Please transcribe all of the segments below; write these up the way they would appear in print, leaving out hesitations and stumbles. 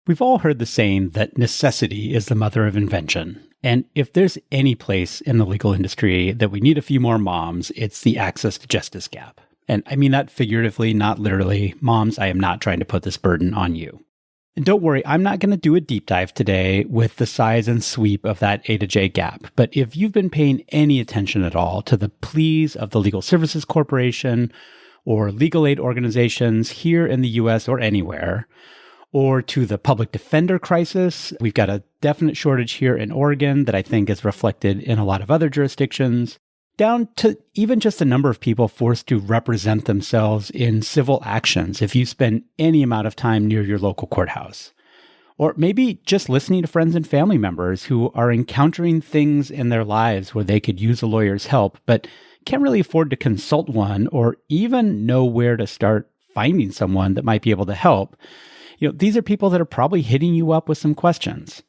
We've all heard the saying that necessity is the mother of invention. And if there's any place in the legal industry that we need a few more moms, it's the access to justice gap. And I mean that figuratively, not literally. Moms, I am not trying to put this burden on you. And don't worry, I'm not going to do a deep dive today with the size and sweep of that A to J gap. But if you've been paying any attention at all to the pleas of the Legal Services Corporation or legal aid organizations here in the US or anywhere, or to the public defender crisis, we've got a definite shortage here in Oregon that I think is reflected in a lot of other jurisdictions, down to even just the number of people forced to represent themselves in civil actions if you spend any amount of time near your local courthouse. Or maybe just listening to friends and family members who are encountering things in their lives where they could use a lawyer's help, but can't really afford to consult one or even know where to start finding someone that might be able to help. These are people that are probably hitting you up with some questions.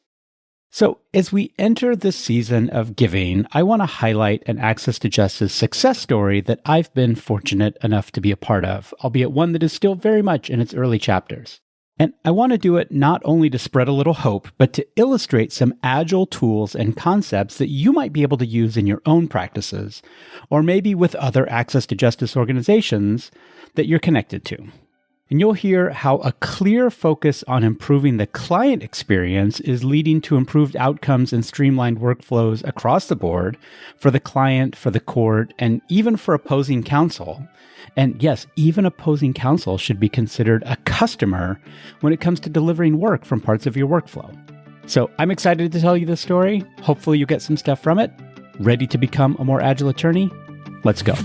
So as we enter this season of giving, I want to highlight an access to justice success story that I've been fortunate enough to be a part of, albeit one that is still very much in its early chapters. And I want to do it not only to spread a little hope, but to illustrate some agile tools and concepts that you might be able to use in your own practices, or maybe with other access to justice organizations that you're connected to. And you'll hear how a clear focus on improving the client experience is leading to improved outcomes and streamlined workflows across the board for the client, for the court, and even for opposing counsel. And yes, even opposing counsel should be considered a customer when it comes to delivering work from parts of your workflow. So I'm excited to tell you this story. Hopefully you get some stuff from it. Ready to become a more agile attorney? Let's go.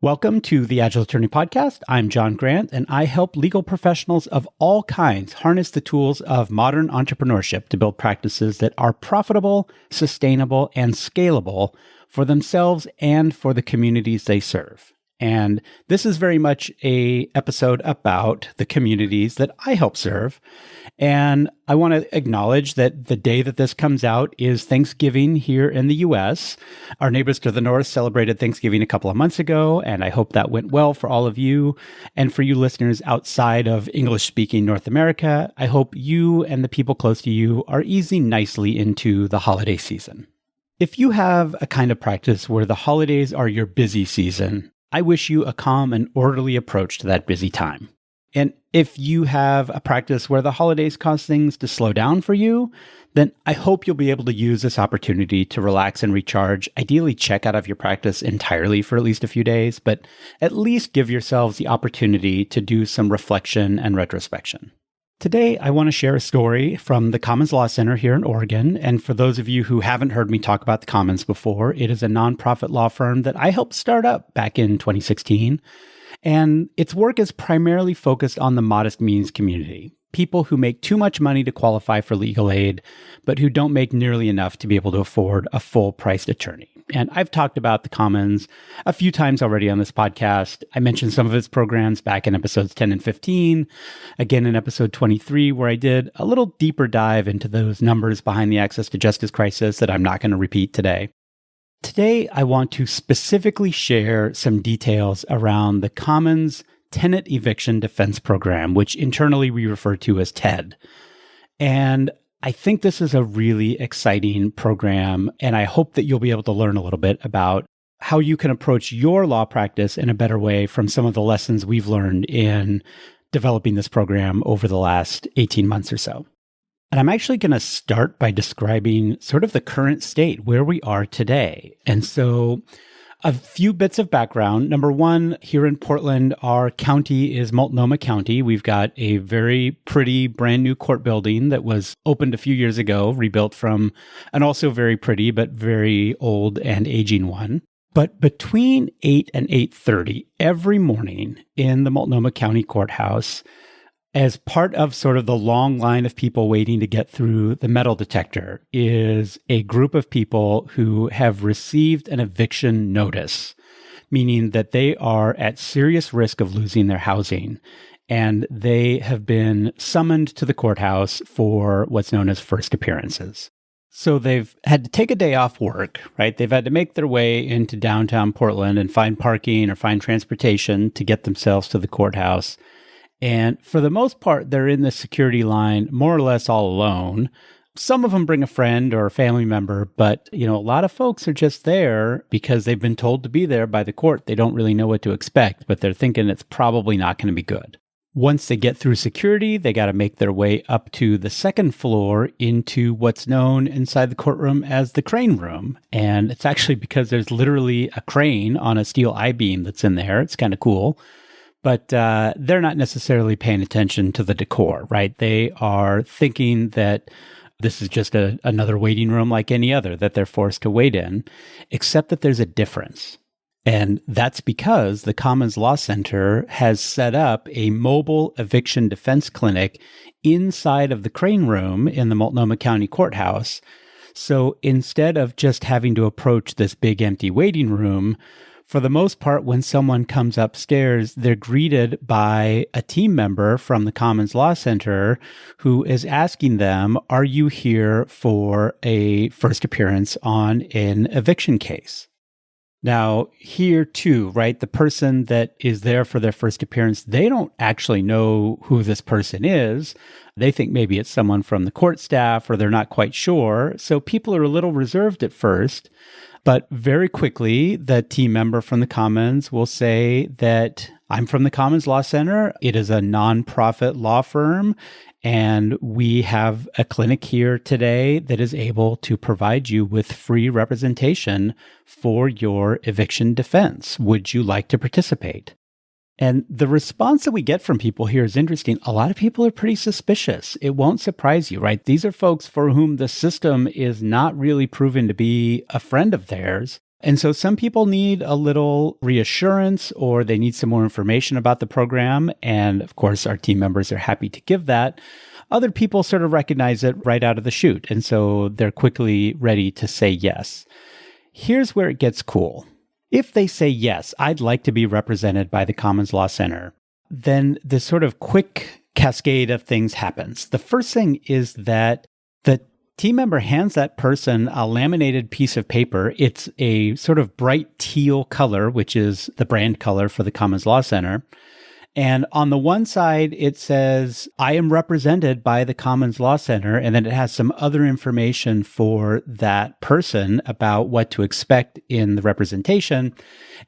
Welcome to the Agile Attorney Podcast. I'm John Grant, and I help legal professionals of all kinds harness the tools of modern entrepreneurship to build practices that are profitable, sustainable, and scalable for themselves and for the communities they serve. And this is very much an episode about the communities that I help serve. And I want to acknowledge that the day that this comes out is Thanksgiving here in the US. Our neighbors to the north celebrated Thanksgiving a couple of months ago, and I hope that went well for all of you. And for you listeners outside of English-speaking North America, I hope you and the people close to you are easing nicely into the holiday season. If you have a kind of practice where the holidays are your busy season, I wish you a calm and orderly approach to that busy time. And if you have a practice where the holidays cause things to slow down for you, then I hope you'll be able to use this opportunity to relax and recharge, ideally check out of your practice entirely for at least a few days, but at least give yourselves the opportunity to do some reflection and retrospection. Today, I want to share a story from the Commons Law Center here in Oregon. And for those of you who haven't heard me talk about the Commons before, it is a nonprofit law firm that I helped start up back in 2016. And its work is primarily focused on the modest means community, people who make too much money to qualify for legal aid, but who don't make nearly enough to be able to afford a full-priced attorney. And I've talked about the Commons a few times already on this podcast. I mentioned some of its programs back in episodes 10 and 15, again in episode 23, where I did a little deeper dive into those numbers behind the access to justice crisis that I'm not going to repeat today. Today, I want to specifically share some details around the Commons Tenant Eviction Defense Program, which internally we refer to as TED. And I think this is a really exciting program, and I hope that you'll be able to learn a little bit about how you can approach your law practice in a better way from some of the lessons we've learned in developing this program over the last 18 months or so. And I'm actually going to start by describing sort of the current state, where we are today. And so a few bits of background. Number one, here in Portland, our county is Multnomah County. We've got a very pretty brand new court building that was opened a few years ago, rebuilt from an also very pretty but very old and aging one. But between 8 and 8:30 every morning in the Multnomah County Courthouse, as part of sort of the long line of people waiting to get through the metal detector, is a group of people who have received an eviction notice, meaning that they are at serious risk of losing their housing. And they have been summoned to the courthouse for what's known as first appearances. So they've had to take a day off work, right? They've had to make their way into downtown Portland and find parking or find transportation to get themselves to the courthouse. And for the most part, they're in the security line more or less all alone. Some of them bring a friend or a family member, but a lot of folks are just there because they've been told to be there by the court. They don't really know what to expect, but they're thinking it's probably not going to be good. Once they get through security, they got to make their way up to the second floor into what's known inside the courtroom as the crane room. And it's actually because there's literally a crane on a steel I-beam that's in there. It's kind of cool. But they're not necessarily paying attention to the decor, right? They are thinking that this is just another waiting room like any other that they're forced to wait in, except that there's a difference. And that's because the Commons Law Center has set up a mobile eviction defense clinic inside of the crane room in the Multnomah County Courthouse. So instead of just having to approach this big empty waiting room, for the most part, when someone comes upstairs, they're greeted by a team member from the Commons Law Center who is asking them, are you here for a first appearance on an eviction case? Now, here too, right, the person that is there for their first appearance, they don't actually know who this person is. They think maybe it's someone from the court staff or they're not quite sure. So people are a little reserved at first. But very quickly, the team member from the Commons will say that I'm from the Commons Law Center. It is a nonprofit law firm, and we have a clinic here today that is able to provide you with free representation for your eviction defense. Would you like to participate? And the response that we get from people here is interesting. A lot of people are pretty suspicious. It won't surprise you, right? These are folks for whom the system is not really proven to be a friend of theirs. And so some people need a little reassurance or they need some more information about the program. And of course, our team members are happy to give that. Other people sort of recognize it right out of the chute. And so they're quickly ready to say yes. Here's where it gets cool. If they say, yes, I'd like to be represented by the Commons Law Center, then this sort of quick cascade of things happens. The first thing is that the team member hands that person a laminated piece of paper. It's a sort of bright teal color, which is the brand color for the Commons Law Center. And on the one side, it says, I am represented by the Commons Law Center. And then it has some other information for that person about what to expect in the representation.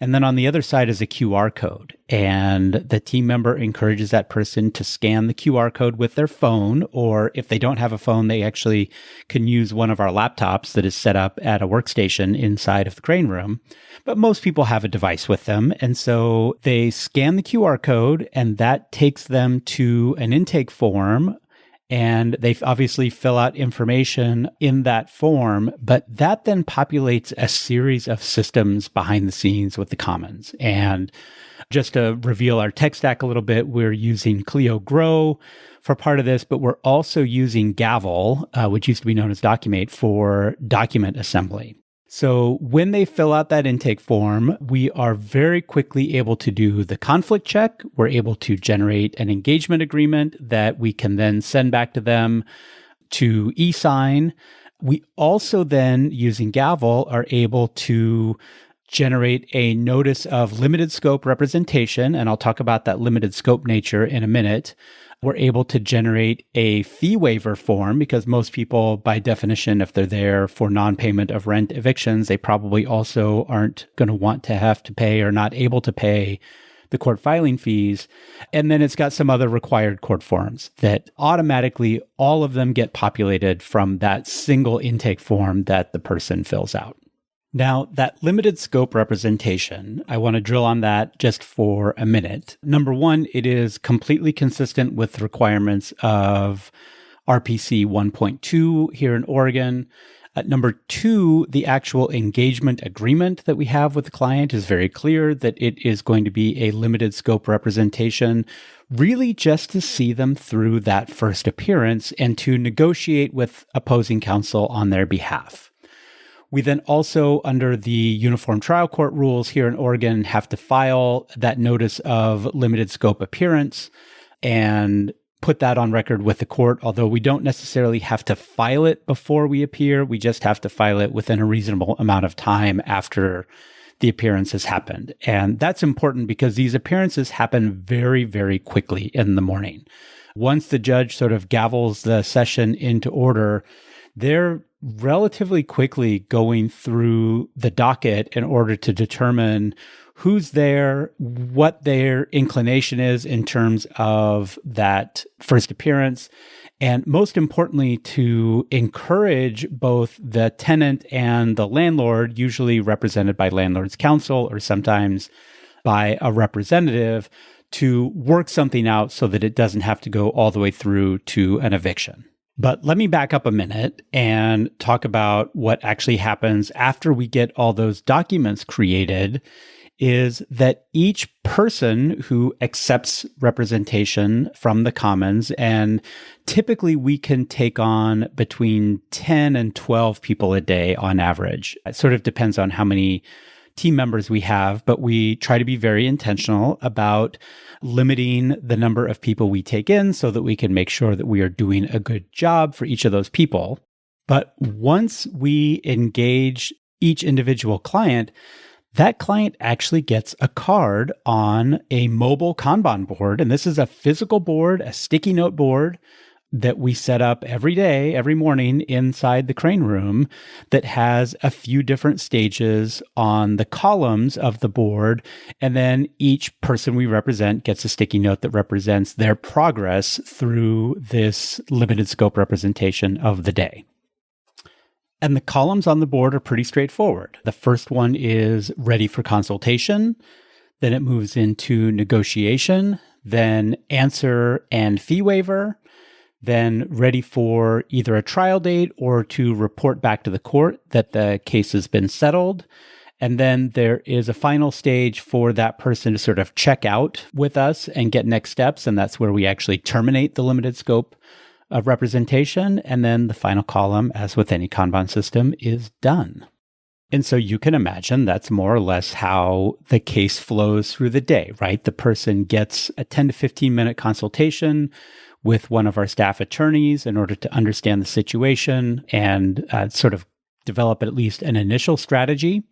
And then on the other side is a QR code. And the team member encourages that person to scan the QR code with their phone, or if they don't have a phone, they actually can use one of our laptops that is set up at a workstation inside of the crane room. But most people have a device with them. And so they scan the QR code, and that takes them to an intake form. And they obviously fill out information in that form, but that then populates a series of systems behind the scenes with the Commons. And just to reveal our tech stack a little bit, we're using Clio Grow for part of this, but we're also using Gavel, which used to be known as Documate, for document assembly. So when they fill out that intake form, we are very quickly able to do the conflict check. We're able to generate an engagement agreement that we can then send back to them to e-sign. We also then, using Gavel, are able to generate a notice of limited scope representation, and I'll talk about that limited scope nature in a minute. We're able to generate a fee waiver form because most people, by definition, if they're there for non-payment of rent evictions, they probably also aren't going to want to have to pay or not able to pay the court filing fees. And then it's got some other required court forms that automatically all of them get populated from that single intake form that the person fills out. Now, that limited scope representation, I want to drill on that just for a minute. Number one, it is completely consistent with the requirements of RPC 1.2 here in Oregon. Number two, the actual engagement agreement that we have with the client is very clear that it is going to be a limited scope representation, really just to see them through that first appearance and to negotiate with opposing counsel on their behalf. We then also, under the Uniform Trial Court rules here in Oregon, have to file that notice of limited scope appearance and put that on record with the court, although we don't necessarily have to file it before we appear. We just have to file it within a reasonable amount of time after the appearance has happened. And that's important because these appearances happen very, very quickly in the morning. Once the judge sort of gavels the session into order, they're relatively quickly going through the docket in order to determine who's there, what their inclination is in terms of that first appearance, and most importantly, to encourage both the tenant and the landlord, usually represented by landlord's counsel or sometimes by a representative, to work something out so that it doesn't have to go all the way through to an eviction. But let me back up a minute and talk about what actually happens after we get all those documents created. Is that each person who accepts representation from the Commons, and typically we can take on between 10 and 12 people a day on average. It sort of depends on how many team members we have, but we try to be very intentional about limiting the number of people we take in so that we can make sure that we are doing a good job for each of those people. But once we engage each individual client, that client actually gets a card on a mobile Kanban board. And this is a physical board, a sticky note board that we set up every day, every morning inside the crane room that has a few different stages on the columns of the board. And then each person we represent gets a sticky note that represents their progress through this limited scope representation of the day. And the columns on the board are pretty straightforward. The first one is ready for consultation. Then it moves into negotiation, then answer and fee waiver, then ready for either a trial date or to report back to the court that the case has been settled. And then there is a final stage for that person to sort of check out with us and get next steps. And that's where we actually terminate the limited scope of representation. And then the final column, as with any Kanban system, is done. And so you can imagine that's more or less how the case flows through the day, right? The person gets a 10 to 15 minute consultation with one of our staff attorneys in order to understand the situation and sort of develop at least an initial strategy.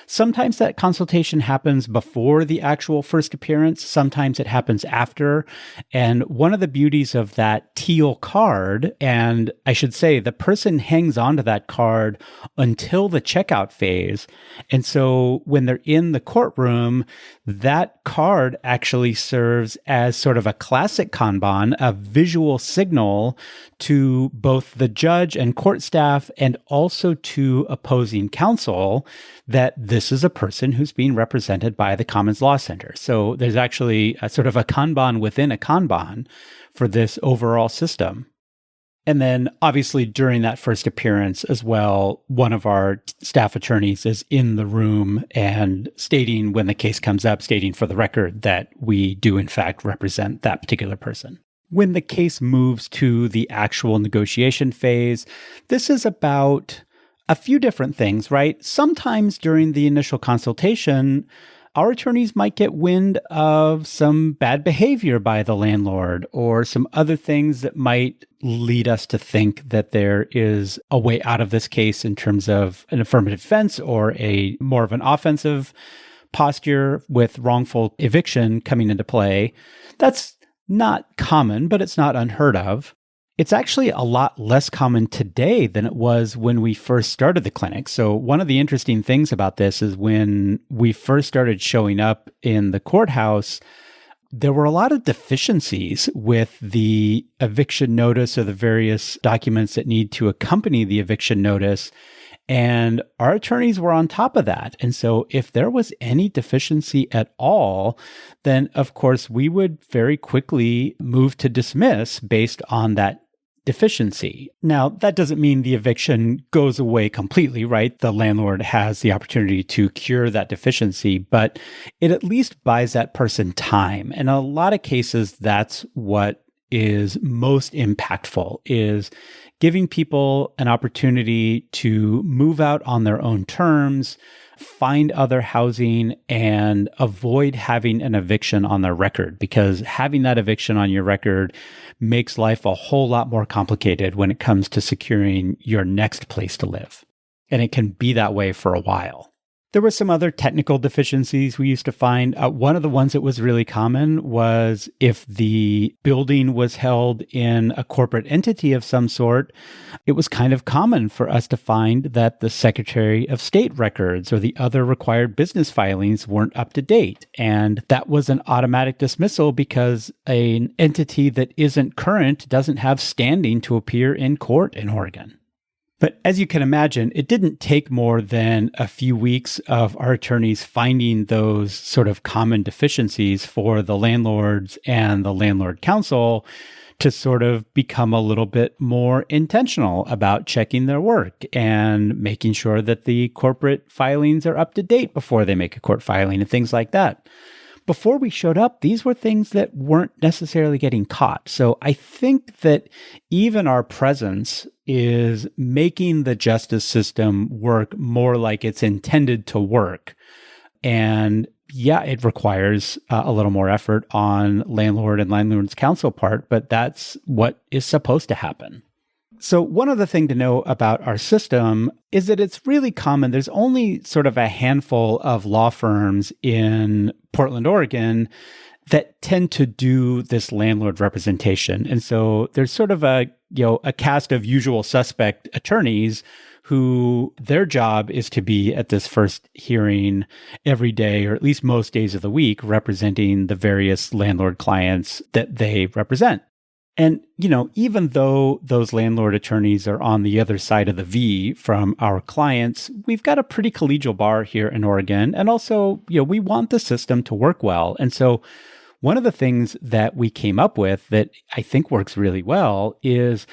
Sometimes that consultation happens before the actual first appearance. Sometimes it happens after. And one of the beauties of that teal card, and I should say the person hangs onto that card until the checkout phase. And so when they're in the courtroom, that card actually serves as sort of a classic Kanban, a visual signal to both the judge and court staff and also to opposing counsel that this is a person who's being represented by the Commons Law Center. So there's actually a sort of a Kanban within a Kanban for this overall system. And then obviously during that first appearance as well, one of our staff attorneys is in the room and stating when the case comes up, stating for the record that we do in fact represent that particular person. When the case moves to the actual negotiation phase, this is about a few different things, right? Sometimes during the initial consultation, our attorneys might get wind of some bad behavior by the landlord or some other things that might lead us to think that there is a way out of this case in terms of an affirmative defense or a more of an offensive posture with wrongful eviction coming into play. That's not common, but it's not unheard of. It's actually a lot less common today than it was when we first started the clinic. So one of the interesting things about this is when we first started showing up in the courthouse, there were a lot of deficiencies with the eviction notice or the various documents that need to accompany the eviction notice. And our attorneys were on top of that. And so if there was any deficiency at all, then of course we would very quickly move to dismiss based on that deficiency. Now, that doesn't mean the eviction goes away completely, right? The landlord has the opportunity to cure that deficiency, but it at least buys that person time. And in a lot of cases, that's what is most impactful, is giving people an opportunity to move out on their own terms, find other housing, and avoid having an eviction on their record, because having that eviction on your record makes life a whole lot more complicated when it comes to securing your next place to live. And it can be that way for a while. There were some other technical deficiencies we used to find. One of the ones that was really common was if the building was held in a corporate entity of some sort, it was kind of common for us to find that the Secretary of State records or the other required business filings weren't up to date. And that was an automatic dismissal because an entity that isn't current doesn't have standing to appear in court in Oregon. But as you can imagine, it didn't take more than a few weeks of our attorneys finding those sort of common deficiencies for the landlords and the landlord council to sort of become a little bit more intentional about checking their work and making sure that the corporate filings are up to date before they make a court filing and things like that. Before we showed up, these were things that weren't necessarily getting caught. So I think that even our presence is making the justice system work more like it's intended to work. And yeah, it requires a little more effort on landlord and landlord's council part, but that's what is supposed to happen. So one other thing to know about our system is that it's really common. There's only sort of a handful of law firms in Portland, Oregon that tend to do this landlord representation. And so there's sort of a cast of usual suspect attorneys who their job is to be at this first hearing every day, or at least most days of the week, representing the various landlord clients that they represent. And, even though those landlord attorneys are on the other side of the V from our clients, we've got a pretty collegial bar here in Oregon. And also, we want the system to work well. And so one of the things that we came up with that I think works really well is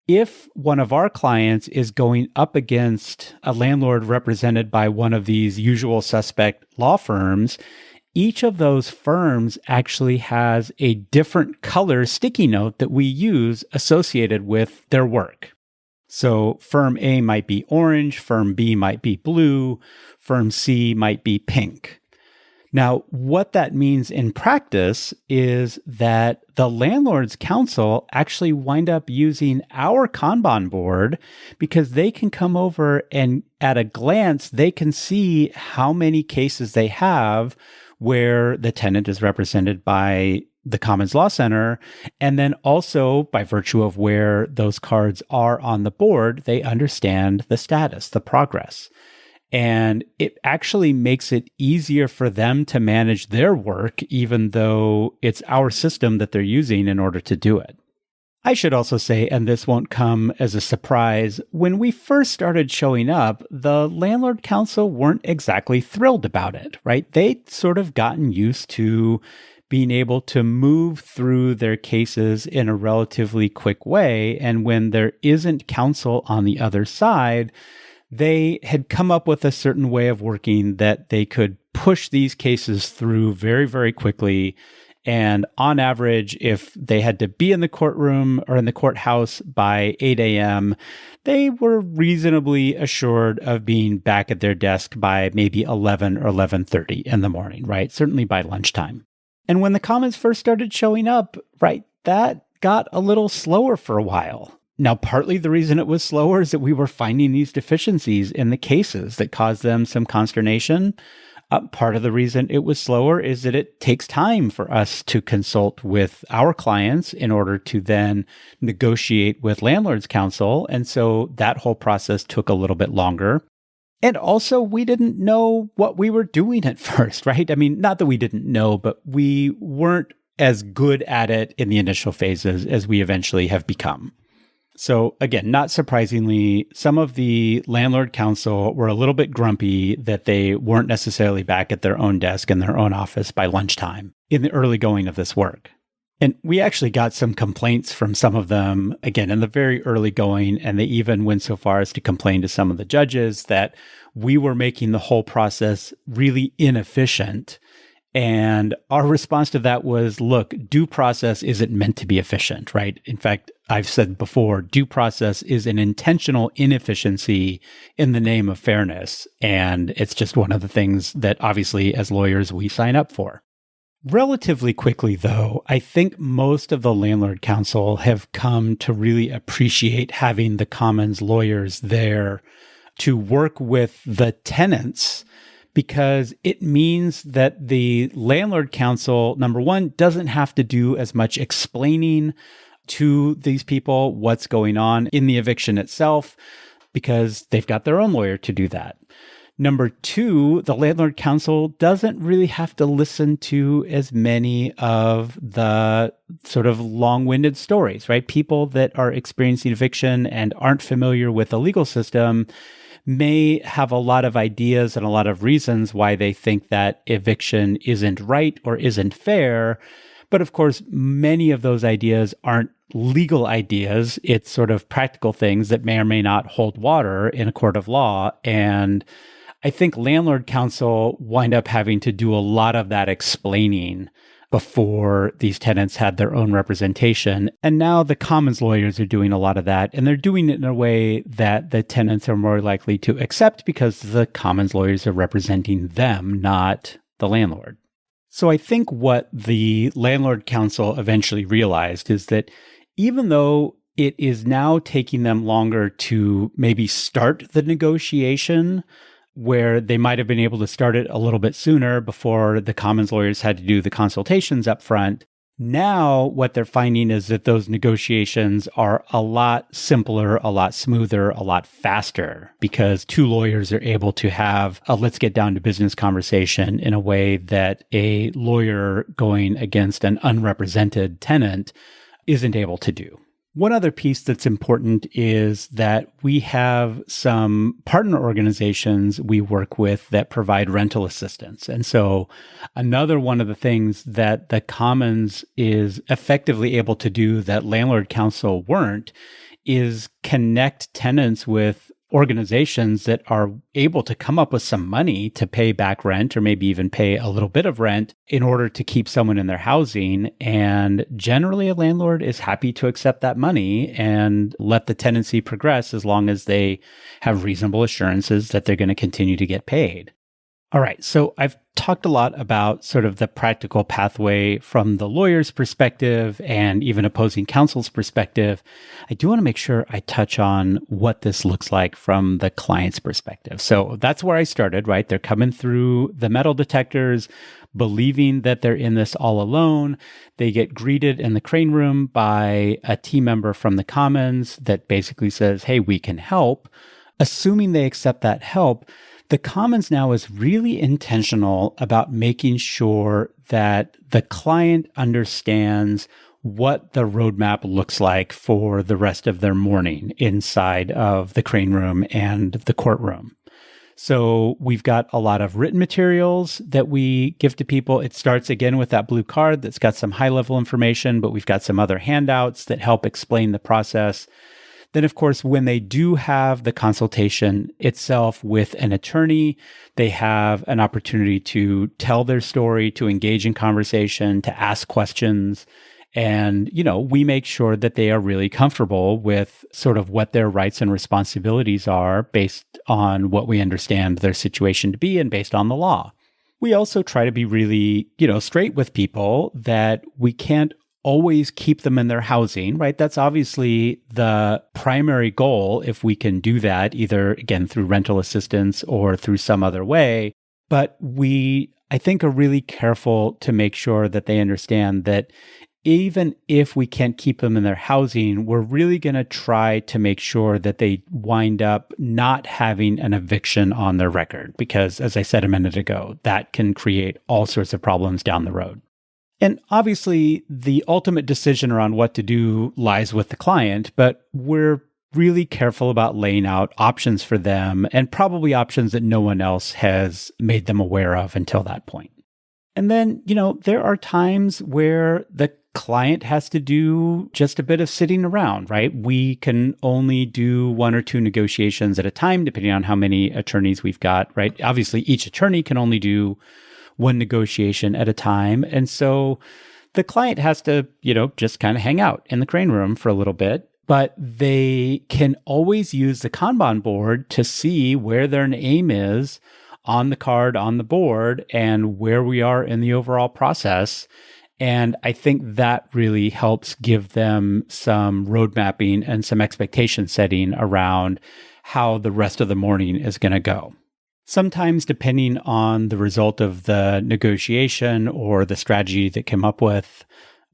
if one of our clients is going up against a landlord represented by one of these usual suspect law firms, each of those firms actually has a different color sticky note that we use associated with their work. So firm A might be orange, firm B might be blue, firm C might be pink. Now, what that means in practice is that the landlord's council actually wind up using our Kanban board because they can come over and at a glance, they can see how many cases they have where the tenant is represented by the Commons Law Center. And then also by virtue of where those cards are on the board, they understand the status, the progress. And it actually makes it easier for them to manage their work, even though it's our system that they're using in order to do it. I should also say, and this won't come as a surprise, when we first started showing up, the landlord council weren't exactly thrilled about it, right? They'd sort of gotten used to being able to move through their cases in a relatively quick way. And when there isn't counsel on the other side, they had come up with a certain way of working that they could push these cases through very, very quickly. And on average, if they had to be in the courtroom or in the courthouse by 8 a.m., they were reasonably assured of being back at their desk by maybe 11 or 11:30 in the morning, right? Certainly by lunchtime. And when the comments first started showing up, right, that got a little slower for a while. Now, partly the reason it was slower is that we were finding these deficiencies in the cases that caused them some consternation. Part of the reason it was slower is that it takes time for us to consult with our clients in order to then negotiate with landlord's counsel. And so that whole process took a little bit longer. And also, we didn't know what we were doing at first, right? I mean, not that we didn't know, but we weren't as good at it in the initial phases as we eventually have become. So again, not surprisingly, some of the landlord council were a little bit grumpy that they weren't necessarily back at their own desk in their own office by lunchtime in the early going of this work. And we actually got some complaints from some of them, again, in the very early going, and they even went so far as to complain to some of the judges that we were making the whole process really inefficient. And our response to that was, look, due process isn't meant to be efficient, right? In fact, I've said before, due process is an intentional inefficiency in the name of fairness. And it's just one of the things that obviously as lawyers we sign up for. Relatively quickly, though, I think most of the landlord council have come to really appreciate having the Commons lawyers there to work with the tenants because it means that the landlord council, number one, doesn't have to do as much explaining to these people what's going on in the eviction itself, because they've got their own lawyer to do that. Number two, the landlord council doesn't really have to listen to as many of the sort of long-winded stories, right? People that are experiencing eviction and aren't familiar with the legal system may have a lot of ideas and a lot of reasons why they think that eviction isn't right or isn't fair. But of course, many of those ideas aren't legal ideas. It's sort of practical things that may or may not hold water in a court of law. And I think landlord counsel wind up having to do a lot of that explaining before these tenants had their own representation. And now the commons lawyers are doing a lot of that, and they're doing it in a way that the tenants are more likely to accept because the commons lawyers are representing them, not the landlord. So I think what the landlord council eventually realized is that even though it is now taking them longer to maybe start the negotiation, where they might have been able to start it a little bit sooner before the commons lawyers had to do the consultations up front. Now, what they're finding is that those negotiations are a lot simpler, a lot smoother, a lot faster, because two lawyers are able to have a let's get down to business conversation in a way that a lawyer going against an unrepresented tenant isn't able to do. One other piece that's important is that we have some partner organizations we work with that provide rental assistance. And so another one of the things that the Commons is effectively able to do that landlord council weren't is connect tenants with organizations that are able to come up with some money to pay back rent or maybe even pay a little bit of rent in order to keep someone in their housing. And generally, a landlord is happy to accept that money and let the tenancy progress as long as they have reasonable assurances that they're going to continue to get paid. All right, so I've talked a lot about sort of the practical pathway from the lawyer's perspective and even opposing counsel's perspective. I do want to make sure I touch on what this looks like from the client's perspective. So that's where I started, right? They're coming through the metal detectors, believing that they're in this all alone. They get greeted in the crane room by a team member from the Commons that basically says, hey, we can help. Assuming they accept that help, the Commons now is really intentional about making sure that the client understands what the roadmap looks like for the rest of their morning inside of the crane room and the courtroom. So we've got a lot of written materials that we give to people. It starts again with that blue card that's got some high-level information, but we've got some other handouts that help explain the process. Then, of course, when they do have the consultation itself with an attorney, they have an opportunity to tell their story, to engage in conversation, to ask questions. And, we make sure that they are really comfortable with sort of what their rights and responsibilities are based on what we understand their situation to be and based on the law. We also try to be really, straight with people that we can't always keep them in their housing, right? That's obviously the primary goal if we can do that, either again through rental assistance or through some other way. But we, I think, are really careful to make sure that they understand that even if we can't keep them in their housing, we're really going to try to make sure that they wind up not having an eviction on their record. Because as I said a minute ago, that can create all sorts of problems down the road. And obviously, the ultimate decision around what to do lies with the client, but we're really careful about laying out options for them and probably options that no one else has made them aware of until that point. And then, there are times where the client has to do just a bit of sitting around, right? We can only do one or two negotiations at a time, depending on how many attorneys we've got, right? Obviously, each attorney can only do one negotiation at a time. And so the client has to, just kind of hang out in the crane room for a little bit, but they can always use the Kanban board to see where their name is on the card, on the board, and where we are in the overall process. And I think that really helps give them some road mapping and some expectation setting around how the rest of the morning is going to go. Sometimes, depending on the result of the negotiation or the strategy that came up with,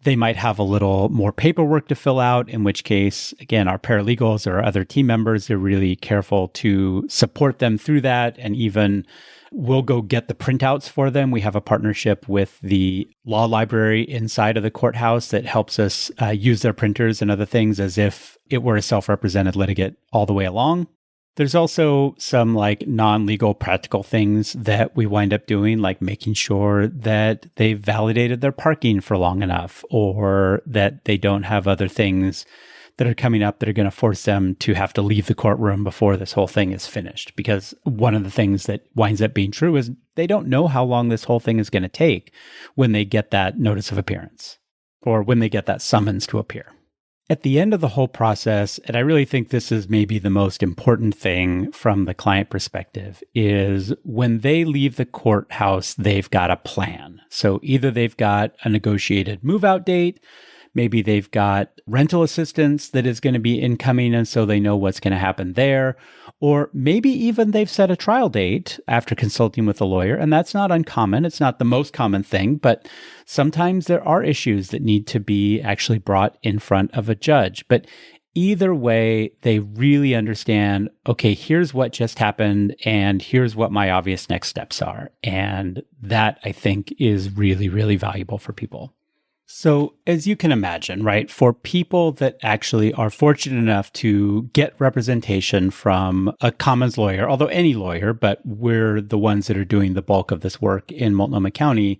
they might have a little more paperwork to fill out, in which case, again, our paralegals or other team members are really careful to support them through that. And even we'll go get the printouts for them. We have a partnership with the law library inside of the courthouse that helps us use their printers and other things as if it were a self-represented litigant all the way along. There's also some like non-legal practical things that we wind up doing, like making sure that they've validated their parking for long enough, or that they don't have other things that are coming up that are going to force them to have to leave the courtroom before this whole thing is finished. Because one of the things that winds up being true is they don't know how long this whole thing is going to take when they get that notice of appearance or when they get that summons to appear. At the end of the whole process, and I really think this is maybe the most important thing from the client perspective, is when they leave the courthouse, they've got a plan. So either they've got a negotiated move-out date, maybe they've got rental assistance that is going to be incoming, and so they know what's going to happen there. Or maybe even they've set a trial date after consulting with a lawyer, and that's not uncommon. It's not the most common thing, but sometimes there are issues that need to be actually brought in front of a judge. But either way, they really understand, okay, here's what just happened, and here's what my obvious next steps are. And that, I think, is really, really valuable for people. So as you can imagine, right, for people that actually are fortunate enough to get representation from a commons lawyer, although any lawyer, but we're the ones that are doing the bulk of this work in Multnomah County,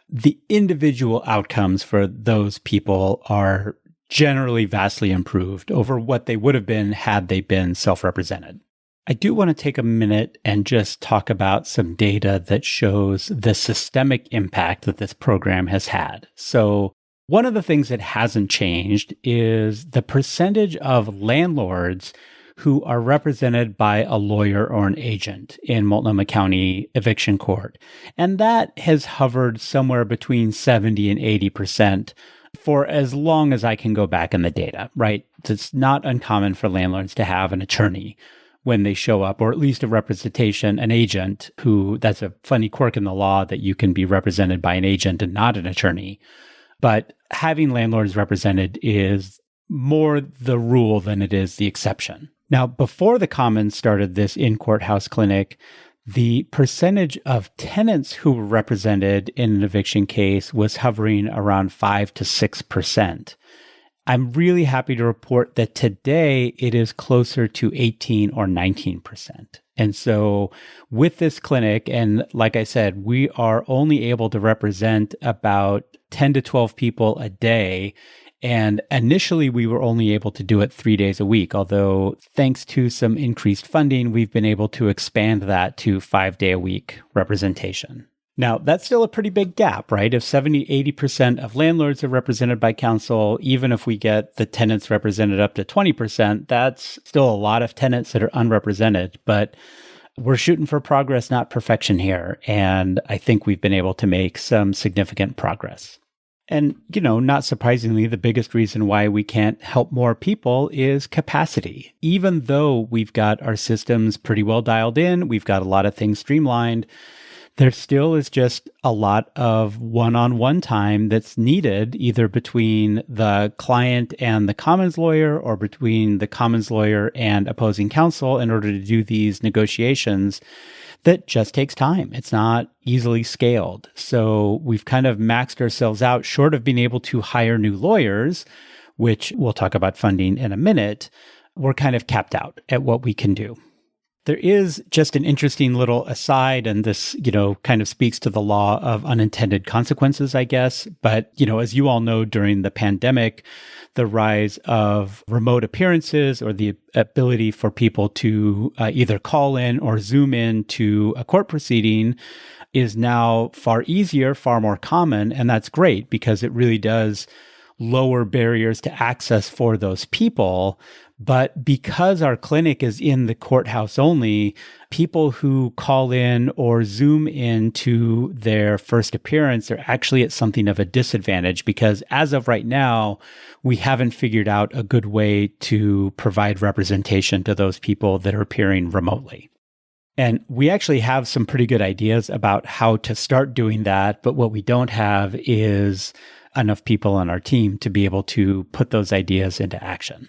the individual outcomes for those people are generally vastly improved over what they would have been had they been self-represented. I do want to take a minute and just talk about some data that shows the systemic impact that this program has had. So one of the things that hasn't changed is the percentage of landlords who are represented by a lawyer or an agent in Multnomah County Eviction Court. And that has hovered somewhere between 70 and 80% for as long as I can go back in the data, right? It's not uncommon for landlords to have an attorney when they show up, or at least a representation, an agent who, that's a funny quirk in the law that you can be represented by an agent and not an attorney. But having landlords represented is more the rule than it is the exception. Now, before the Commons started this in-courthouse clinic, the percentage of tenants who were represented in an eviction case was hovering around 5 to 6%. I'm really happy to report that today it is closer to 18 or 19%. And so with this clinic, and like I said, we are only able to represent about 10 to 12 people a day. And initially we were only able to do it 3 days a week, although thanks to some increased funding, we've been able to expand that to 5-day-a-week representation. Now, that's still a pretty big gap, right? If 70, 80% of landlords are represented by counsel, even if we get the tenants represented up to 20%, that's still a lot of tenants that are unrepresented. But we're shooting for progress, not perfection here. And I think we've been able to make some significant progress. And, not surprisingly, the biggest reason why we can't help more people is capacity. Even though we've got our systems pretty well dialed in, we've got a lot of things streamlined, there still is just a lot of one-on-one time that's needed either between the client and the commons lawyer or between the commons lawyer and opposing counsel in order to do these negotiations. That just takes time. It's not easily scaled. So we've kind of maxed ourselves out, short of being able to hire new lawyers, which we'll talk about funding in a minute. We're kind of capped out at what we can do. There is just an interesting little aside, and this, kind of speaks to the law of unintended consequences, I guess. But, as you all know, during the pandemic, the rise of remote appearances or the ability for people to either call in or Zoom in to a court proceeding is now far easier, far more common. And that's great because it really does lower barriers to access for those people. But because our clinic is in the courthouse only, people who call in or Zoom in to their first appearance are actually at something of a disadvantage because as of right now, we haven't figured out a good way to provide representation to those people that are appearing remotely. And we actually have some pretty good ideas about how to start doing that. But what we don't have is enough people on our team to be able to put those ideas into action.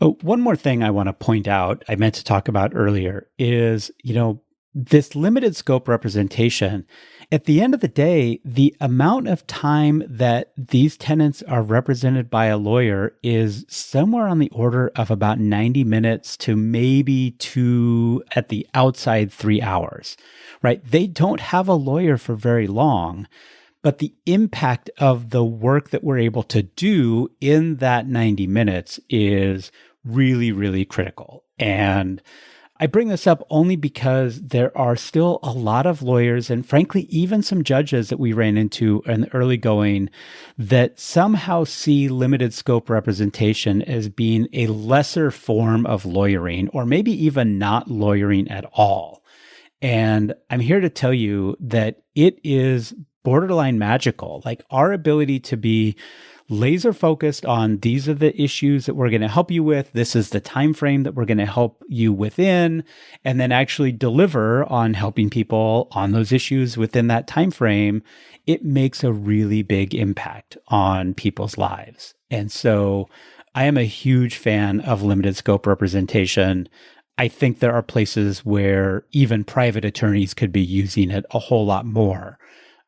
Oh, one more thing I want to point out, I meant to talk about earlier is, this limited scope representation. At the end of the day, the amount of time that these tenants are represented by a lawyer is somewhere on the order of about 90 minutes to maybe at the outside 3 hours, right? They don't have a lawyer for very long, but the impact of the work that we're able to do in that 90 minutes is really, really critical. And I bring this up only because there are still a lot of lawyers and frankly, even some judges that we ran into in the early going that somehow see limited scope representation as being a lesser form of lawyering, or maybe even not lawyering at all. And I'm here to tell you that it is borderline magical. Like our ability to be laser focused on these are the issues that we're going to help you with. This is the time frame that we're going to help you within, and then actually deliver on helping people on those issues within that time frame. It makes a really big impact on people's lives. And so I am a huge fan of limited scope representation. I think there are places where even private attorneys could be using it a whole lot more.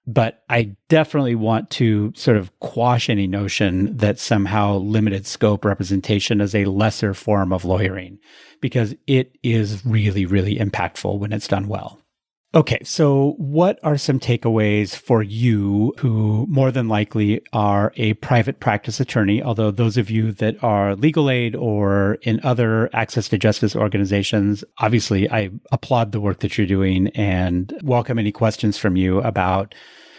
But I definitely want to sort of quash any notion that somehow limited scope representation is a lesser form of lawyering, because it is really, really impactful when it's done well. Okay, so what are some takeaways for you who more than likely are a private practice attorney, although those of you that are legal aid or in other access to justice organizations, obviously I applaud the work that you're doing and welcome any questions from you about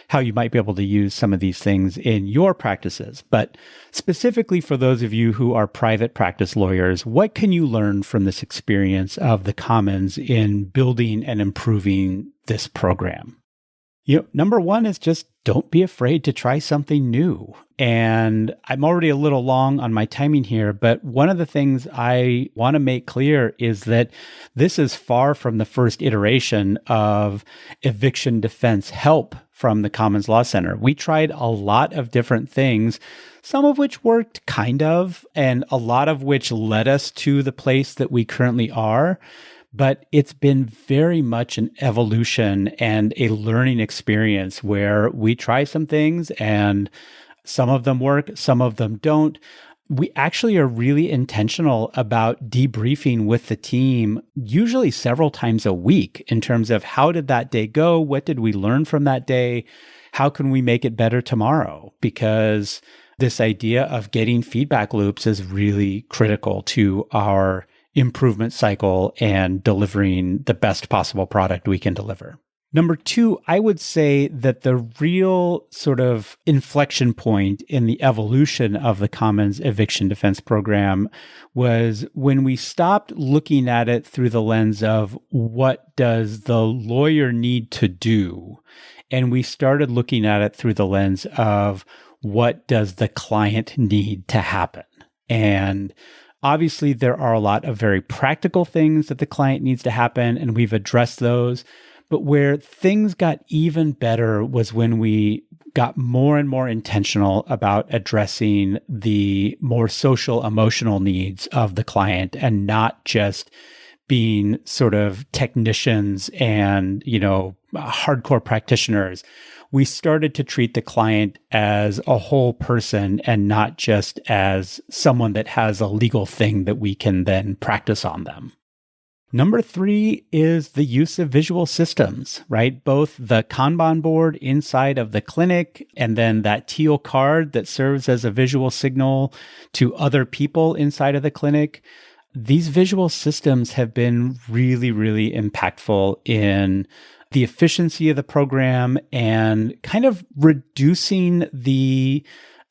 how you might be able to use some of these things in your practices. But specifically for those of you who are private practice lawyers, what can you learn from this experience of the Commons in building and improving this program? Number one is just don't be afraid to try something new. And I'm already a little long on my timing here, but one of the things I want to make clear is that this is far from the first iteration of eviction defense help from the Commons Law Center. We tried a lot of different things, some of which worked kind of, and a lot of which led us to the place that we currently are. But it's been very much an evolution and a learning experience where we try some things and some of them work, some of them don't. We actually are really intentional about debriefing with the team, usually several times a week, in terms of how did that day go? What did we learn from that day? How can we make it better tomorrow? Because this idea of getting feedback loops is really critical to our improvement cycle and delivering the best possible product we can deliver. Number two, I would say that the real sort of inflection point in the evolution of the Commons eviction defense program was when we stopped looking at it through the lens of what does the lawyer need to do, and we started looking at it through the lens of what does the client need to happen. And obviously, there are a lot of very practical things that the client needs to happen, and we've addressed those. But where things got even better was when we got more and more intentional about addressing the more social, emotional needs of the client and not just being sort of technicians and, hardcore practitioners. We started to treat the client as a whole person and not just as someone that has a legal thing that we can then practice on them. Number three is the use of visual systems, right? Both the Kanban board inside of the clinic and then that teal card that serves as a visual signal to other people inside of the clinic. These visual systems have been really, really impactful in the efficiency of the program and kind of reducing the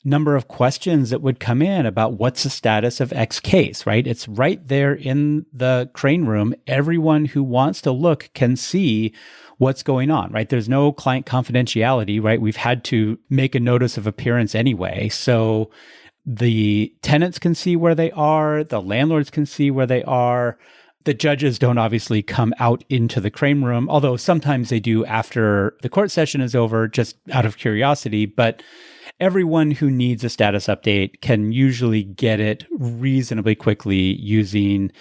number of questions that would come in about what's the status of X case, right? It's right there in the crane room. Everyone who wants to look can see what's going on, right? There's no client confidentiality, right? We've had to make a notice of appearance anyway. So the tenants can see where they are, the landlords can see where they are. The judges don't obviously come out into the crane room, although sometimes they do after the court session is over, just out of curiosity. But everyone who needs a status update can usually get it reasonably quickly using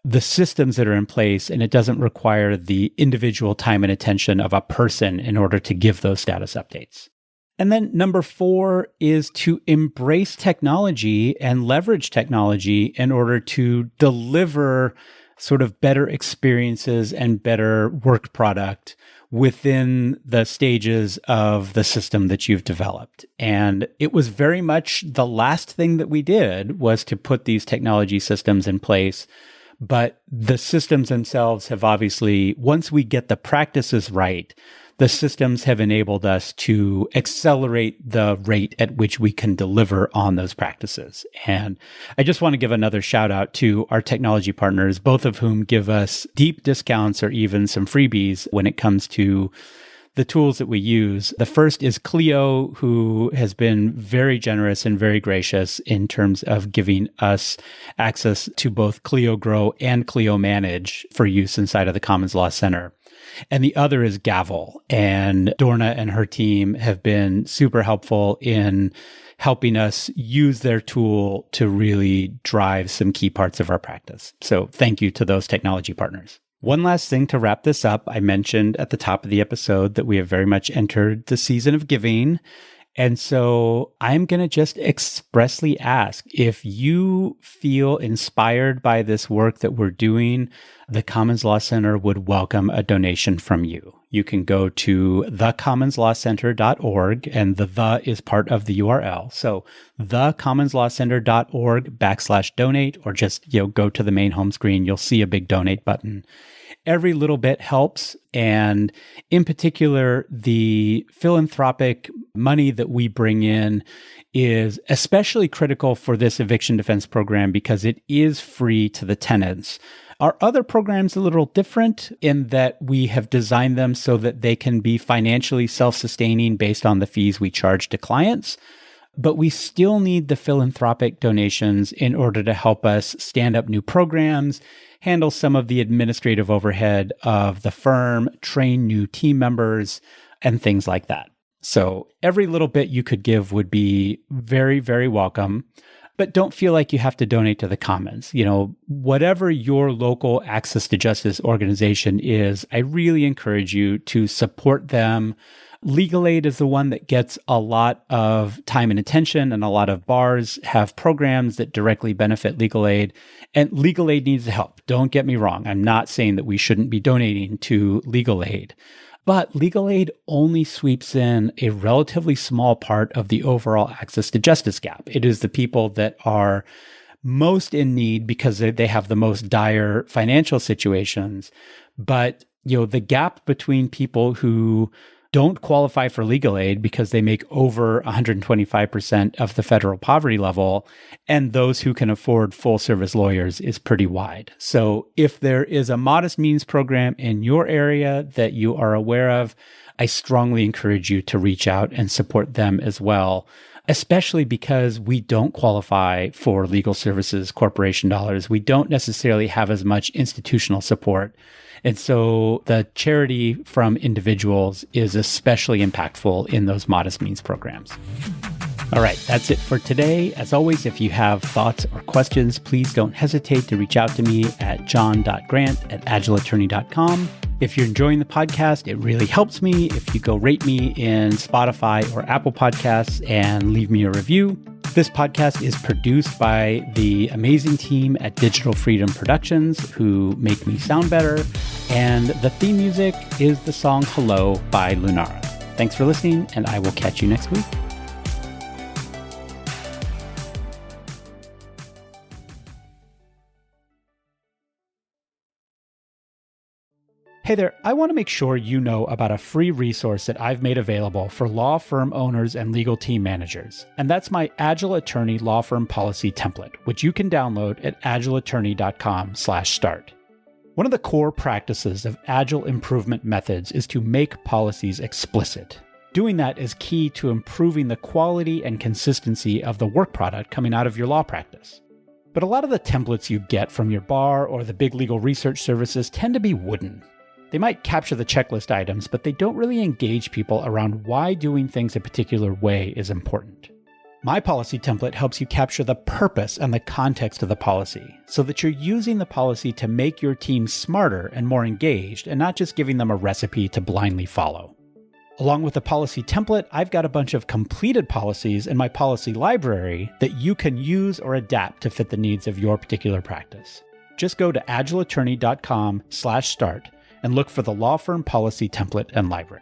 the systems that are in place, and it doesn't require the individual time and attention of a person in order to give those status updates. And then number 4 is to embrace technology and leverage technology in order to deliver sort of better experiences and better work product within the stages of the system that you've developed. And it was very much the last thing that we did was to put these technology systems in place. But the systems themselves have obviously, once we get the practices right, the systems have enabled us to accelerate the rate at which we can deliver on those practices. And I just want to give another shout out to our technology partners, both of whom give us deep discounts or even some freebies when it comes to the tools that we use. The first is Clio, who has been very generous and very gracious in terms of giving us access to both Clio Grow and Clio Manage for use inside of the Commons Law Center. And the other is Gavel. And Dorna and her team have been super helpful in helping us use their tool to really drive some key parts of our practice. So thank you to those technology partners. One last thing to wrap this up. I mentioned at the top of the episode that we have very much entered the season of giving. And so I'm going to just expressly ask if you feel inspired by this work that we're doing, the Commons Law Center would welcome a donation from you. You can go to thecommonslawcenter.org, and the is part of the URL. So thecommonslawcenter.org/donate, or just go to the main home screen. You'll see a big donate button. Every little bit helps. And in particular, the philanthropic money that we bring in is especially critical for this eviction defense program because it is free to the tenants. Our other programs are a little different in that we have designed them so that they can be financially self-sustaining based on the fees we charge to clients. But we still need the philanthropic donations in order to help us stand up new programs, handle some of the administrative overhead of the firm, train new team members, and things like that. So every little bit you could give would be very, very welcome. But don't feel like you have to donate to the Commons. Whatever your local access to justice organization is, I really encourage you to support them. Legal Aid is the one that gets a lot of time and attention, and a lot of bars have programs that directly benefit legal aid. And legal aid needs the help. Don't get me wrong. I'm not saying that we shouldn't be donating to legal aid. But legal aid only sweeps in a relatively small part of the overall access to justice gap. It is the people that are most in need because they have the most dire financial situations. But, the gap between people who don't qualify for legal aid because they make over 125% of the federal poverty level, and those who can afford full service lawyers is pretty wide. So if there is a modest means program in your area that you are aware of, I strongly encourage you to reach out and support them as well, especially because we don't qualify for legal services corporation dollars. We don't necessarily have as much institutional support. And so the charity from individuals is especially impactful in those modest means programs. All right, that's it for today. As always, if you have thoughts or questions, please don't hesitate to reach out to me at john.grant@agileattorney.com. If you're enjoying the podcast, it really helps me if you go rate me in Spotify or Apple Podcasts and leave me a review. This podcast is produced by the amazing team at Digital Freedom Productions who make me sound better. And the theme music is the song Hello by Lunara. Thanks for listening, and I will catch you next week. Hey there, I want to make sure you know about a free resource that I've made available for law firm owners and legal team managers, and that's my Agile Attorney Law Firm Policy Template, which you can download at agileattorney.com/start. One of the core practices of Agile improvement methods is to make policies explicit. Doing that is key to improving the quality and consistency of the work product coming out of your law practice. But a lot of the templates you get from your bar or the big legal research services tend to be wooden. They might capture the checklist items, but they don't really engage people around why doing things a particular way is important. My policy template helps you capture the purpose and the context of the policy, so that you're using the policy to make your team smarter and more engaged, and not just giving them a recipe to blindly follow. Along with the policy template, I've got a bunch of completed policies in my policy library that you can use or adapt to fit the needs of your particular practice. Just go to agileattorney.com/start and look for the law firm policy template and library.